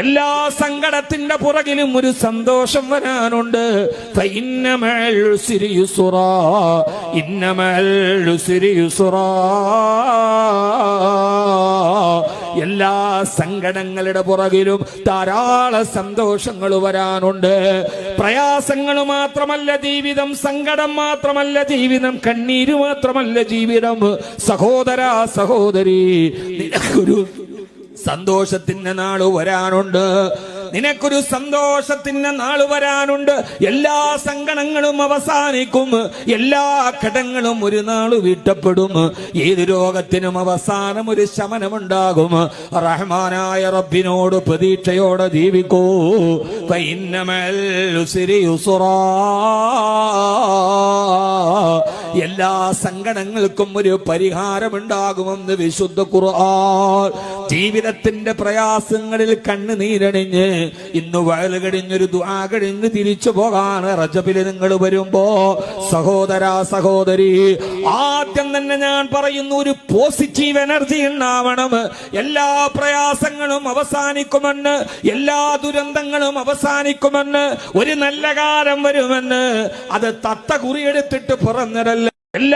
എല്ലാ സങ്കടത്തിന്റെ പുറകിലും ഒരു സന്തോഷം വരാനുണ്ട്. എല്ലാ സങ്കടങ്ങളുടെ പുറകിലും ധാരാളം സന്തോഷങ്ങൾ വരാനുണ്ട്. പ്രയാസങ്ങൾ മാത്രമല്ല ജീവിതം, സങ്കടം മാത്രമല്ല ജീവിതം, കണ്ണീര് മാത്രമല്ല ജീവിതം. സഹോദര സഹോദരി, നിനക്കൊരു സന്തോഷത്തിന്റെ നാള് വരാനുണ്ട്. നിനക്കൊരു സന്തോഷത്തിന്റെ നാള് വരാനുണ്ട്. എല്ലാ സങ്കടങ്ങളും അവസാനിക്കും. എല്ലാ കടങ്ങളും ഒരു നാള് വീട്ടപ്പെടും. ഏത് രോഗത്തിനും അവസാനം ഒരു ശമനമുണ്ടാകും. റഹ്മാനായ റബ്ബിനോട് പ്രതീക്ഷയോടെ ജീവിക്കൂ. ഫഇന്നമൽ ഉസ്രി യുസ്റാ. എല്ലാ സങ്കടങ്ങൾക്കും ഒരു പരിഹാരമുണ്ടാകുമെന്ന് വിശുദ്ധ ഖുർആൻ. ജീവിതത്തിന്റെ പ്രയാസങ്ങളിൽ കണ്ണുനീരണിഞ്ഞ് ഇന്ന് വയൽ കഴിഞ്ഞൊരു ദുആ കഴിഞ്ഞ് തിരിച്ചു പോകാൻ റജബില് നിങ്ങൾ വരുമ്പോ സഹോദര സഹോദരി, ആദ്യം തന്നെ ഞാൻ പറയുന്നു, ഒരു പോസിറ്റീവ് എനർജി ഉണ്ടാവണം. എല്ലാ പ്രയാസങ്ങളും അവസാനിക്കുമെന്ന്, എല്ലാ ദുരന്തങ്ങളും അവസാനിക്കുമെന്ന്, ഒരു നല്ല കാലം വരുമെന്ന് അത് തത്ത കുറിയെടുത്തിട്ട് പറഞ്ഞതല്ല.